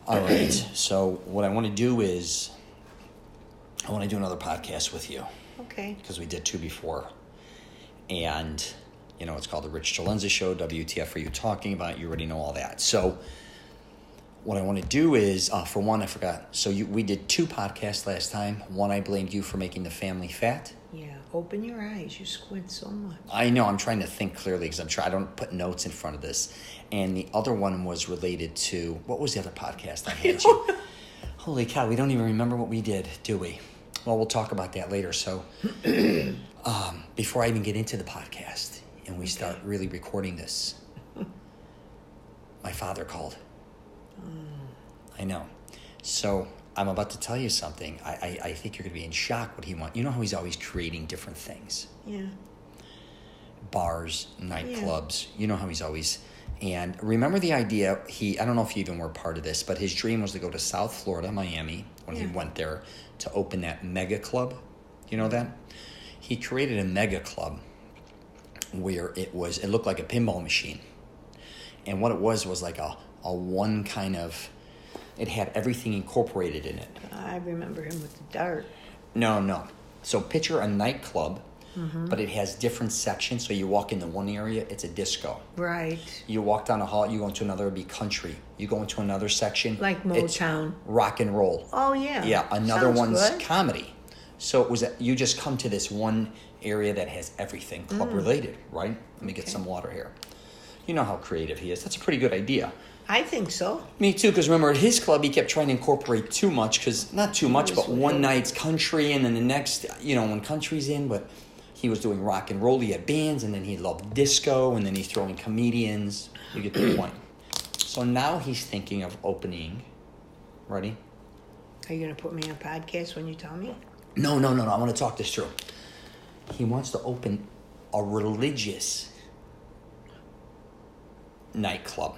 All right. So what I want to do is I want to do another podcast with you. Okay. Because we did 2 before. And, it's called The Rich CELENZA Show. WTF are you talking about? You already know all that. So what I want to do is, for one, I forgot. So we did 2 podcasts last time. One, I blamed you for making the family fat. Yeah. Open your eyes. You squint so much. I know. I'm trying to think clearly because I don't put notes in front of this. And the other one was related to, what was the other podcast I had you? Holy cow, we don't even remember what we did, do we? Well, we'll talk about that later. So before I even get into the podcast and we start really recording this, my father called. I know. So I'm about to tell you something. I think you're going to be in shock what he wants. You know how he's always creating different things? Yeah. Bars, nightclubs. Yeah. You know how he's always... And remember the idea, I don't know if you even were part of this, but his dream was to go to South Florida, Miami, when he went there, to open that mega club. You know that? He created a mega club where it looked like a pinball machine. And what it was like a one kind of, it had everything incorporated in it. I remember him with the dart. No. So picture a nightclub. Mm-hmm. But it has different sections. So you walk into one area, it's a disco. Right. You walk down a hall, you go into another, it'd be country. You go into another section. Like Motown. It's rock and roll. Oh, yeah. Yeah, another Sounds one's good. comedy. So it was you just come to this one area that has everything club related, right? Let me get some water here. You know how creative he is. That's a pretty good idea. I think so. Me too, because remember at his club he kept trying to incorporate too much, because not too much, but one night's country and then the next, when country's in, but... He was doing rock and roll, he had bands, and then he loved disco, and then he's throwing comedians. You get the point. So now he's thinking of opening... Ready? Are you going to put me on podcast when you tell me? No. I want to talk this through. He wants to open a religious nightclub.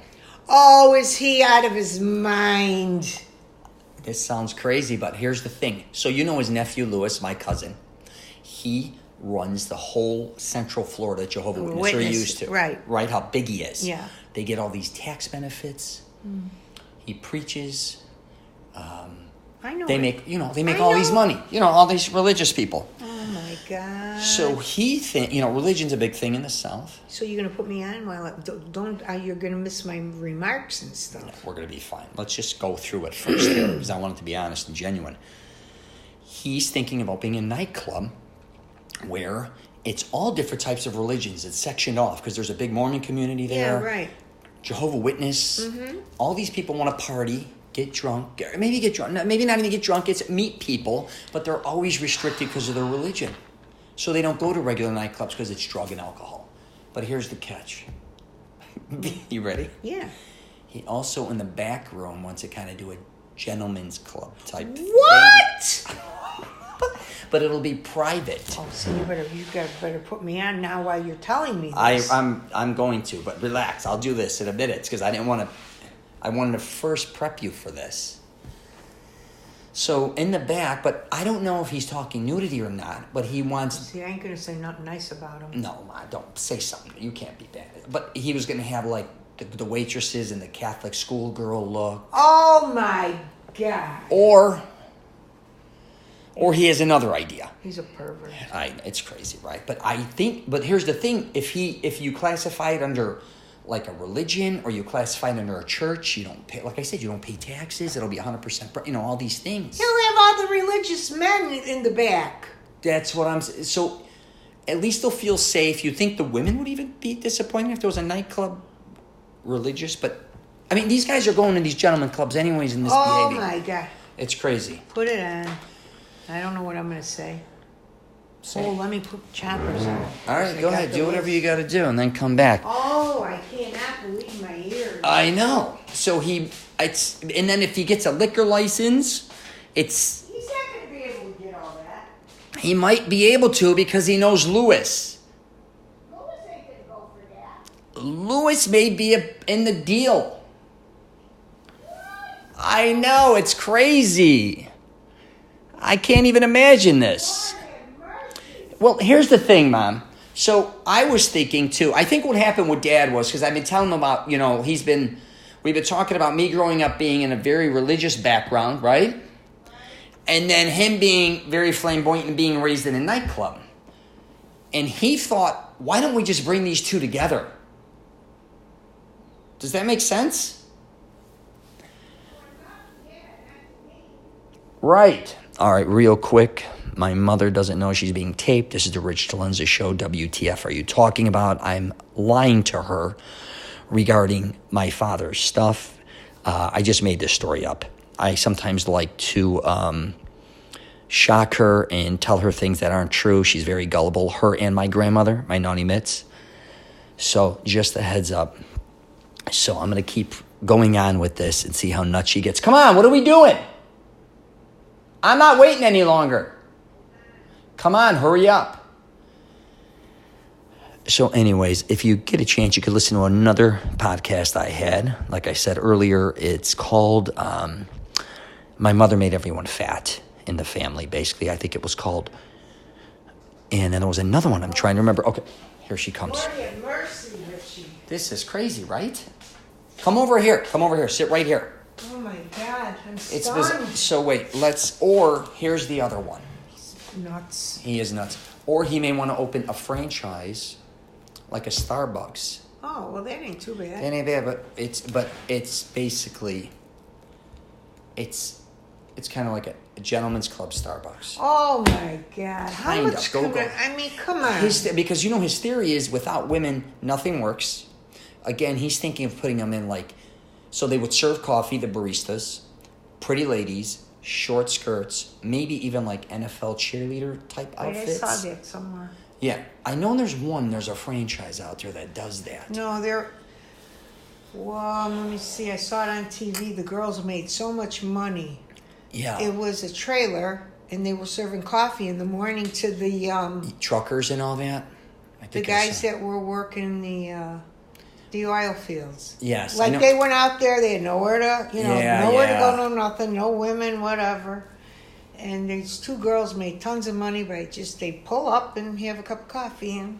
Oh, is he out of his mind? This sounds crazy, but here's the thing. So his nephew, Lewis, my cousin. He... runs the whole Central Florida Jehovah's Witness, or used to. Right, how big he is. Yeah. They get all these tax benefits. He preaches. I know. They make all these money. All these religious people. Oh my God. So he religion's a big thing in the South. So you're gonna put me on while you're gonna miss my remarks and stuff. No, we're gonna be fine. Let's just go through it first here, because I want it to be honest and genuine. He's thinking of opening a nightclub where it's all different types of religions. It's sectioned off because there's a big Mormon community there. Yeah, right. Jehovah's Witness. Mm-hmm. All these people want to party, get drunk, maybe not even get drunk. It's meet people, but they're always restricted because of their religion. So they don't go to regular nightclubs because it's drug and alcohol. But here's the catch. You ready? Yeah. He also, in the back room, wants to kind of do a gentleman's club type What? thing. But it'll be private. Oh, so you better put me on now while you're telling me this. I'm going to, but relax. I'll do this in a minute because I wanted to first prep you for this. So in the back, but I don't know if he's talking nudity or not, but he wants... See, I ain't going to say nothing nice about him. No, Ma, don't say something. You can't be bad. But he was going to have like the waitresses and the Catholic schoolgirl look. Oh my God. Or he has another idea. He's a pervert. It's crazy, right? But here's the thing. If you classify it under like a religion, or you classify it under a church, you don't pay, like I said, you don't pay taxes. It'll be 100%, all these things. He'll have all the religious men in the back. That's what I'm saying. So at least they'll feel safe. You think the women would even be disappointed if there was a nightclub religious? But, these guys are going to these gentlemen clubs anyways in this behavior. Oh my God. It's crazy. Put it on. I don't know what I'm going to say. Let me put choppers on. All right, go ahead. Do whatever you got to do and then come back. Oh, I cannot believe my ears. I know. So and then if he gets a liquor license, He's not going to be able to get all that. He might be able to because he knows Lewis. Louis ain't going to go for that. Lewis may be in the deal. I know, it's crazy. I can't even imagine this. Well, here's the thing, Mom. So I was thinking, too, I think what happened with Dad was, because I've been telling him about, We've been talking about me growing up being in a very religious background, right? And then him being very flamboyant and being raised in a nightclub. And he thought, why don't we just bring these two together? Does that make sense? Right. All right, real quick. My mother doesn't know she's being taped. This is the Rich CELENZA show. WTF are you talking about? I'm lying to her regarding my father's stuff. I just made this story up. I sometimes like to shock her and tell her things that aren't true. She's very gullible. Her and my grandmother, my Nanny Mitz. So just a heads up. So I'm going to keep going on with this and see how nuts she gets. Come on, what are we doing? I'm not waiting any longer. Come on, hurry up. So anyways, if you get a chance, you could listen to another podcast I had. Like I said earlier, it's called My Mother Made Everyone Fat in the Family, basically. I think it was called. And then there was another one I'm trying to remember. Okay, here she comes. Lord have mercy, Richie. This is crazy, right? Come over here. Come over here. Sit right here. Oh my God, I'm It's stunned. so wait, or here's the other one. Nuts. He is nuts. Or he may want to open a franchise like a Starbucks. Oh, well, that ain't too bad. That ain't bad, but it's basically it's kind of like a gentleman's club Starbucks. Oh my God. How Kind much of. Go. I mean, come on. Because his theory is without women, nothing works. Again, he's thinking of putting them in like, so they would serve coffee, the baristas, pretty ladies, short skirts, maybe even like NFL cheerleader type outfits. I saw that somewhere. Yeah, I know there's a franchise out there that does that. No, well, let me see. I saw it on TV. The girls made so much money. Yeah. It was a trailer, and they were serving coffee in the morning to the truckers and all that. the guys that were working the oil fields. Yes. Like they went out there, they had nowhere to, nowhere to go, no nothing, no women, whatever. And these two girls made tons of money by they pull up and have a cup of coffee and.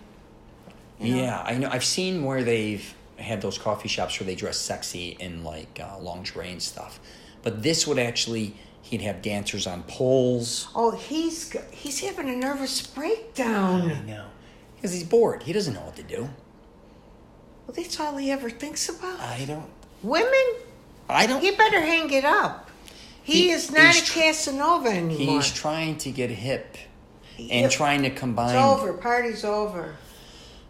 Yeah, I know. I've seen where they've had those coffee shops where they dress sexy in like lingerie and stuff. But this would actually, he'd have dancers on poles. Oh, he's having a nervous breakdown. I know. Because he's bored. He doesn't know what to do. Well, that's all he ever thinks about. I don't. Women? I don't. He better hang it up. He is not a Casanova anymore. He's trying to get hip and trying to combine. It's over. Party's over.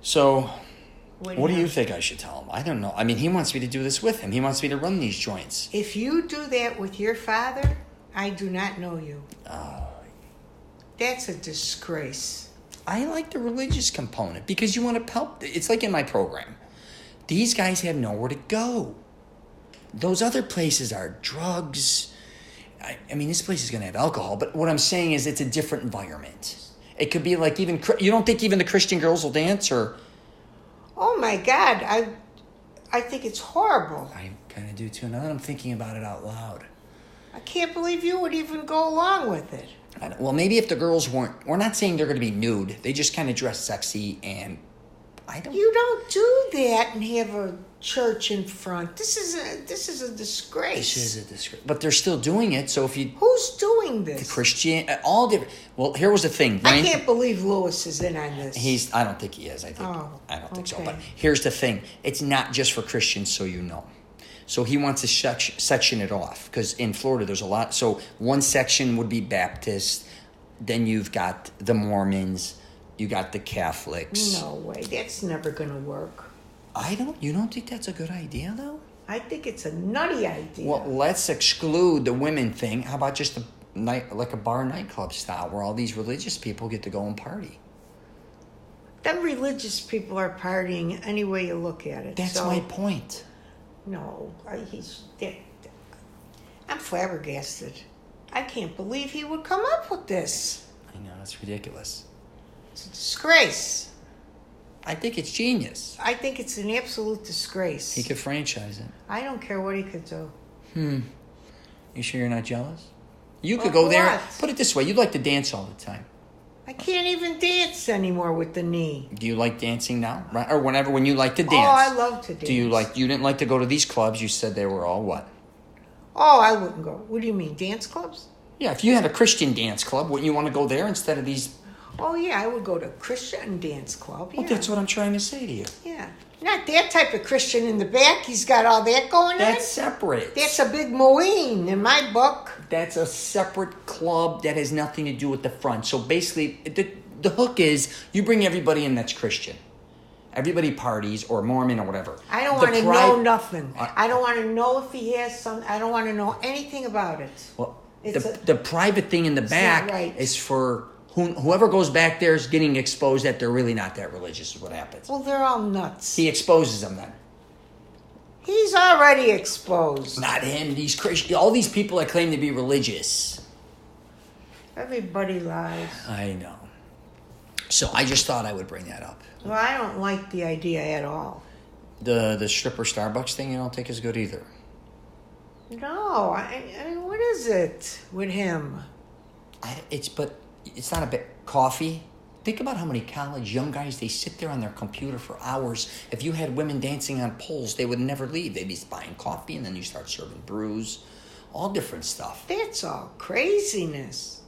So, what do you think I should tell him? I don't know. I mean, he wants me to do this with him. He wants me to run these joints. If you do that with your father, I do not know you. Oh. That's a disgrace. I like the religious component because you want to help. It's like in my program. These guys have nowhere to go. Those other places are drugs. I mean, this place is going to have alcohol, but what I'm saying is it's a different environment. It could be like you don't think even the Christian girls will dance or... Oh my God, I think it's horrible. I kind of do too. Now that I'm thinking about it out loud. I can't believe you would even go along with it. Well, maybe if the girls weren't... We're not saying they're going to be nude. They just kind of dress sexy and... You don't do that and have a church in front. This is a disgrace. This is a disgrace. But they're still doing it, so if you... Who's doing this? The Christian... All different... Well, here was the thing. I can't believe Lewis is in on this. I don't think he is. I don't think so. But here's the thing. It's not just for Christians, so you know. So he wants to section it off. Because in Florida, there's a lot... So one section would be Baptist. Then you've got the Mormons... You got the Catholics. No way. That's never going to work. You don't think that's a good idea, though? I think it's a nutty idea. Well, let's exclude the women thing. How about just like a bar nightclub style where all these religious people get to go and party? Them religious people are partying any way you look at it. That's my point. No, I'm flabbergasted. I can't believe he would come up with this. I know, it's ridiculous. It's a disgrace. I think it's genius. I think it's an absolute disgrace. He could franchise it. I don't care what he could do. You sure you're not jealous? You could go there. Put it this way. You'd like to dance all the time. I can't even dance anymore with the knee. Do you like dancing now? Right? Or whenever when you like to dance? Oh, I love to dance. You didn't like to go to these clubs? You said they were all what? Oh, I wouldn't go. What do you mean, dance clubs? Yeah, if you had a Christian dance club, wouldn't you want to go there instead of these? Oh, yeah, I would go to a Christian dance club. Yeah. Well, that's what I'm trying to say to you. Yeah. Not that type of Christian in the back. He's got all that going on. That's separate. That's a big moeen in my book. That's a separate club that has nothing to do with the front. So basically, the hook is you bring everybody in that's Christian. Everybody parties or Mormon or whatever. I don't want to know nothing. I don't want to know if he has some. I don't want to know anything about it. Well, the private thing in the back is for whoever goes back there is getting exposed that they're really not that religious is what happens. Well, they're all nuts. He exposes them then. He's already exposed. Not him. These Christian, all these people that claim to be religious. Everybody lies. I know. So I just thought I would bring that up. Well, I don't like the idea at all. The stripper Starbucks thing you don't think is good either? No. I mean, what is it with him? It's not a bit coffee. Think about how many college young guys, they sit there on their computer for hours. If you had women dancing on poles, they would never leave. They'd be buying coffee, and then you start serving brews, all different stuff. That's all craziness.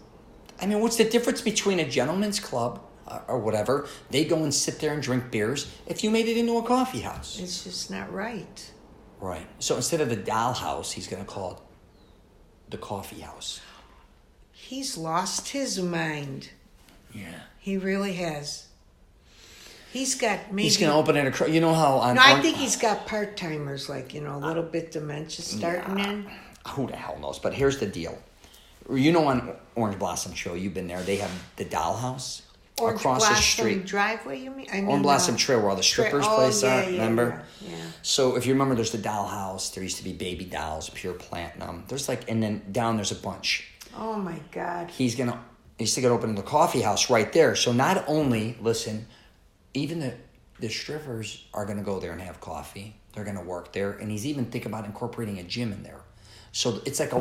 I mean, what's the difference between a gentleman's club or whatever? They go and sit there and drink beers. If you made it into a coffee house. It's just not right. Right. So instead of the doll house, he's going to call it the coffee house. He's lost his mind. Yeah. He really has. He's got maybe... He's going to open it. You know how... I think he's got part-timers, like, a little bit dementia starting in. Who the hell knows? But here's the deal. You know on Orange Blossom Trail, you've been there, they have the doll house across the street. Driveway, you mean? Orange Blossom Trail, where all the strippers place are, remember? Yeah. So if you remember, there's the doll house. There used to be baby dolls, pure platinum. There's and then down there's a bunch. Oh, my God. He's going to open the coffee house right there. So not only, listen, even the strippers are going to go there and have coffee. They're going to work there. And he's even thinking about incorporating a gym in there. So it's like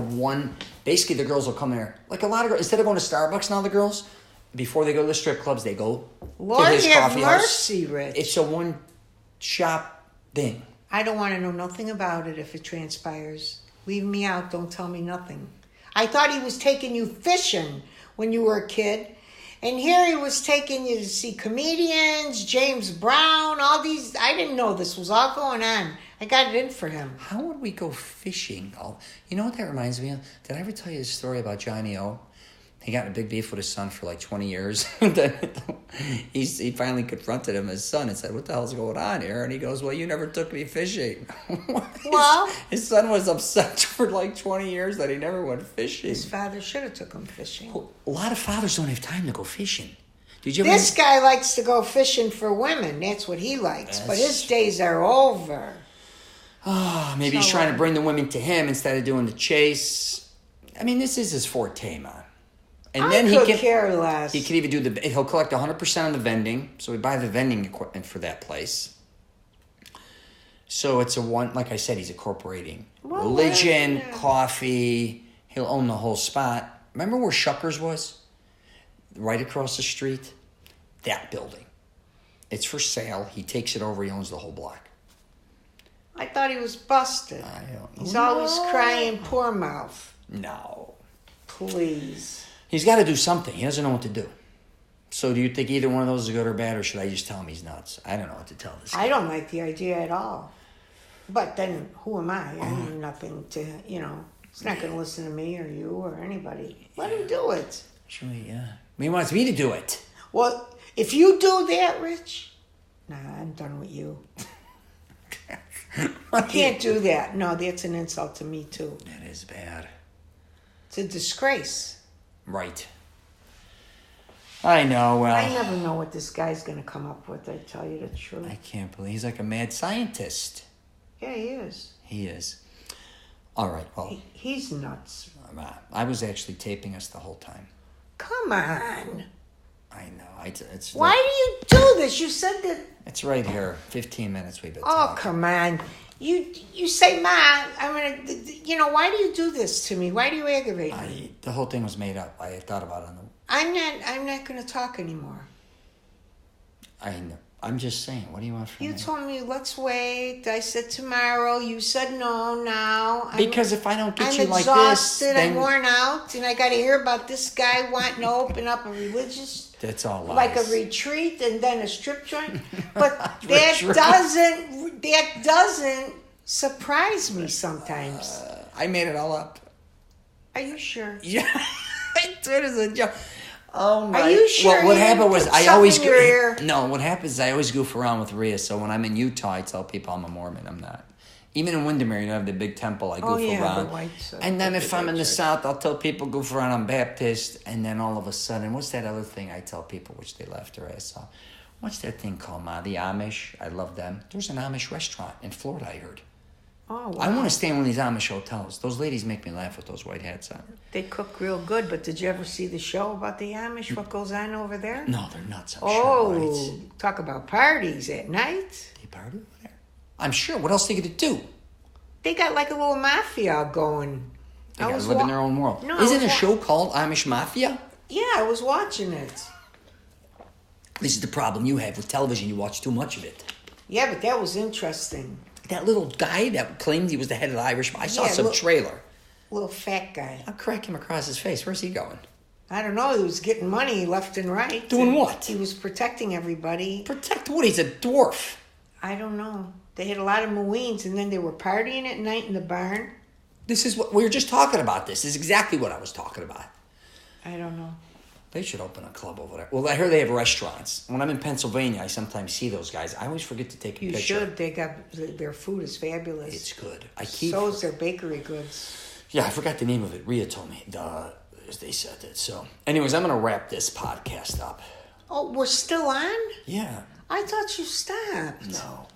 basically the girls will come there. Like a lot of girls, instead of going to Starbucks now, the girls, before they go to the strip clubs, they go to his coffee house. Rich. It's a one-shop thing. I don't want to know nothing about it if it transpires. Leave me out. Don't tell me nothing. I thought he was taking you fishing when you were a kid. And here he was taking you to see comedians, James Brown, all these. I didn't know this was all going on. I got it in for him. How would we go fishing? You know what that reminds me of? Did I ever tell you the story about Johnny O? He got in a big beef with his son for like 20 years. He finally confronted him, his son, and said, "What the hell's going on here?" And he goes, "Well, you never took me fishing." Well, his son was upset for like 20 years that he never went fishing. His father should have took him fishing. Well, a lot of fathers don't have time to go fishing. This guy likes to go fishing for women. That's what he likes. But his days are over. Oh, maybe he's trying to bring the women to him instead of doing the chase. I mean, this is his forte, man. And then he can care less. He can even he'll collect 100% on the vending. So we buy the vending equipment for that place. So it's like I said, he's incorporating religion, coffee. He'll own the whole spot. Remember where Shuckers was? Right across the street? That building. It's for sale. He takes it over. He owns the whole block. I thought he was busted. He's always crying poor mouth. No. Please. He's got to do something. He doesn't know what to do. So do you think either one of those is good or bad, or should I just tell him he's nuts? I don't know what to tell this guy. I don't like the idea at all. But then, who am I? I mean, nothing to, he's not going to listen to me or you or anybody. Let him do it. Sure, yeah. He wants me to do it. Well, if you do that, Rich, I'm done with you. You can't do that. No, that's an insult to me, too. That is bad. It's a disgrace. Right. I know, well... I never know what this guy's going to come up with, I tell you the truth. I can't believe... He's like a mad scientist. Yeah, he is. He is. All right, well... He's nuts. I was actually taping us the whole time. Come on. I know. Why do you do this? You said that... It's right here. 15 minutes we've been talking. Oh, come on. You say, Ma, I'm going to... why do you do this to me? Why do you aggravate me? The whole thing was made up. I thought about it I'm not going to talk anymore. I know. I'm just saying. What do you want from me? You told me, let's wait. I said tomorrow. You said no now. Because if I don't get you like this, I'm exhausted. I'm worn out. And I got to hear about this guy wanting to open up a religious... That's all lies. Like a retreat and then a strip joint. But that doesn't surprise me sometimes. I made it all up. Are you sure? Yeah. I did as a joke. Oh my! Are you sure? Well, what happened was I always no. What happens is I always goof around with Rhea. So when I'm in Utah, I tell people I'm a Mormon. I'm not. Even in Windermere, you have the big temple. I goof around. And then if I'm in the South, I'll tell people goof around. I'm Baptist. And then all of a sudden, what's that other thing I tell people, which they laughed their ass off? What's that thing called, Ma? The Amish. I love them. There's an Amish restaurant in Florida. I heard. Oh, wow. I want to stay in one of these Amish hotels. Those ladies make me laugh with those white hats on. They cook real good, but did you ever see the show about the Amish? What goes on over there? No, they're nuts. I'm sure. Right? Talk about parties at night. They party over there? I'm sure. What else are they going to do? They got like a little mafia going. They got to live in their own world. No, Isn't a show called Amish Mafia? Yeah, I was watching it. This is the problem you have with television. You watch too much of it. Yeah, but that was interesting. That little guy that claimed he was the head of the Irish... I saw some trailer. Little fat guy. I'll crack him across his face. Where's he going? I don't know. He was getting money left and right. Doing what? He was protecting everybody. Protect what? He's a dwarf. I don't know. They had a lot of Marines, and then they were partying at night in the barn. This is what... We were just talking about this. This is exactly what I was talking about. I don't know. They should open a club over there. Well, I heard they have restaurants. When I'm in Pennsylvania, I sometimes see those guys. I always forget to take a picture. You should. They got... Their food is fabulous. It's good. So is their bakery goods. Yeah, I forgot the name of it. Rhea told me. They said it. So, anyways, I'm going to wrap this podcast up. Oh, we're still on? Yeah. I thought you stopped. No.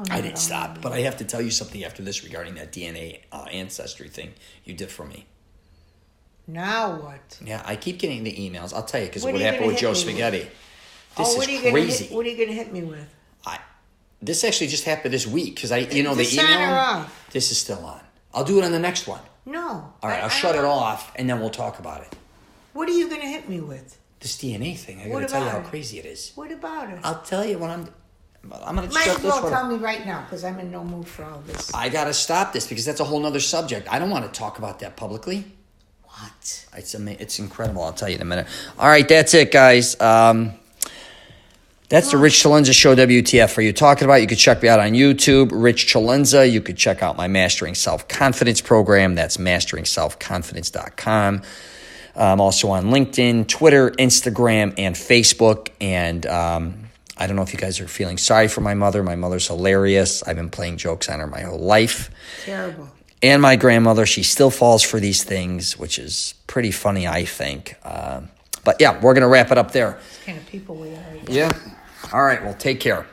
I didn't stop. But I have to tell you something after this regarding that DNA ancestry thing you did for me. Now what? Yeah, I keep getting the emails. I'll tell you, because what happened with Joe Spaghetti. This is crazy. What are you going to hit me with? This actually just happened this week, because the email... Off. This is still on. I'll do it on the next one. No. All right, I'll shut it off, and then we'll talk about it. What are you going to hit me with? This DNA thing. I got to tell you how crazy it is. What about it? I'll tell you when I'm going to might as well tell me right now, because I'm in no mood for all this. I got to stop this, because that's a whole nother subject. I don't want to talk about that publicly. What? It's incredible. I'll tell you in a minute. All right, that's it, guys. That's the Rich CELENZA Show, WTF. Are you talking about? You could check me out on YouTube, Rich CELENZA. You could check out my Mastering Self-Confidence program. That's masteringselfconfidence.com. I'm also on LinkedIn, Twitter, Instagram, and Facebook. And I don't know if you guys are feeling sorry for my mother. My mother's hilarious. I've been playing jokes on her my whole life. Terrible. And my grandmother, she still falls for these things, which is pretty funny, I think. But yeah, we're going to wrap it up there. It's kind of people we are. Yeah. All right. Well, take care.